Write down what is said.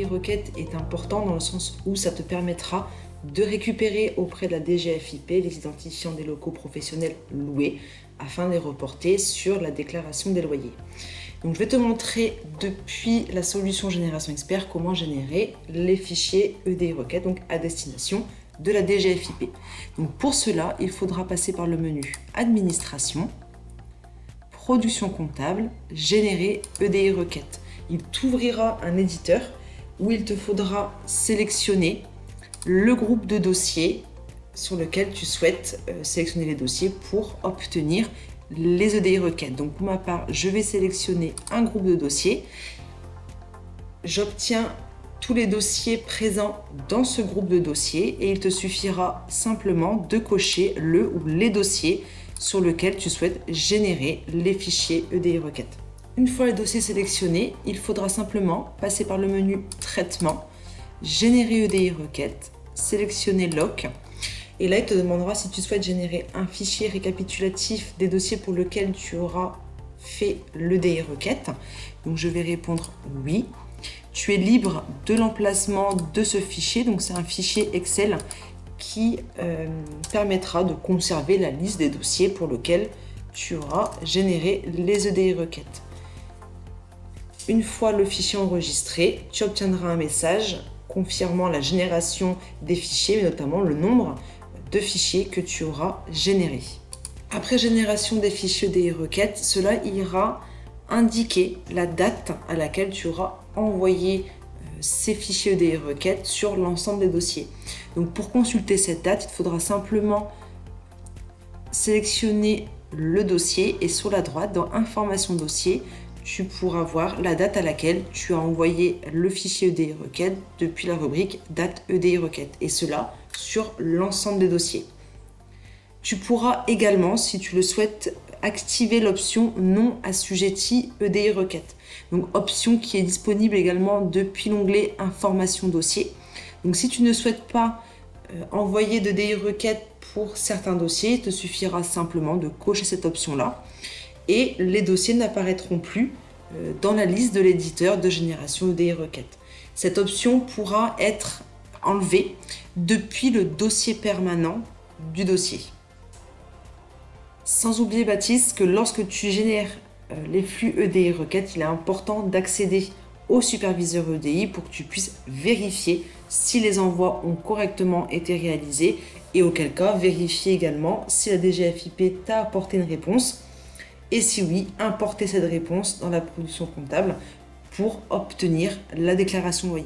requête est important dans le sens où ça te permettra de récupérer auprès de la DGFiP les identifiants des locaux professionnels loués afin de les reporter sur la déclaration des loyers. Donc je vais te montrer depuis la solution Génération Expert comment générer les fichiers EDI requêtes donc à destination de la DGFiP. Donc pour cela, il faudra passer par le menu Administration, Production comptable, Générer EDI requêtes. Il t'ouvrira un éditeur où il te faudra sélectionner le groupe de dossiers sur lequel tu souhaites sélectionner les dossiers pour obtenir les EDI requêtes. Donc pour ma part, je vais sélectionner un groupe de dossiers. J'obtiens tous les dossiers présents dans ce groupe de dossiers et il te suffira simplement de cocher le ou les dossiers sur lesquels tu souhaites générer les fichiers EDI requêtes. Une fois les dossiers sélectionnés, il faudra simplement passer par le menu Traitement, Générer EDI requêtes, sélectionner Loc. Et là, il te demandera si tu souhaites générer un fichier récapitulatif des dossiers pour lesquels tu auras fait l'EDI requête. Donc, je vais répondre oui. Tu es libre de l'emplacement de ce fichier. Donc, c'est un fichier Excel qui permettra de conserver la liste des dossiers pour lesquels tu auras généré les EDI requêtes. Une fois le fichier enregistré, tu obtiendras un message confirmant la génération des fichiers, mais notamment le nombre de fichiers que tu auras générés. Après génération des fichiers EDI requêtes, cela ira indiquer la date à laquelle tu auras envoyé ces fichiers EDI requêtes sur l'ensemble des dossiers. Donc pour consulter cette date, il te faudra simplement sélectionner le dossier et sur la droite, dans Information dossier, tu pourras voir la date à laquelle tu as envoyé le fichier EDI requête depuis la rubrique date EDI requête et cela sur l'ensemble des dossiers. Tu pourras également, si tu le souhaites, activer l'option non assujetti EDI requête. Donc option qui est disponible également depuis l'onglet Information dossier. Donc si tu ne souhaites pas envoyer d'EDI requête pour certains dossiers, il te suffira simplement de cocher cette option-là. Et les dossiers n'apparaîtront plus dans la liste de l'éditeur de génération EDI requêtes. Cette option pourra être enlevée depuis le dossier permanent du dossier. Sans oublier, Baptiste, que lorsque tu génères les flux EDI requêtes, il est important d'accéder au superviseur EDI pour que tu puisses vérifier si les envois ont correctement été réalisés et auquel cas vérifier également si la DGFiP t'a apporté une réponse. Et si oui, importer cette réponse dans la production comptable pour obtenir la déclaration loyer.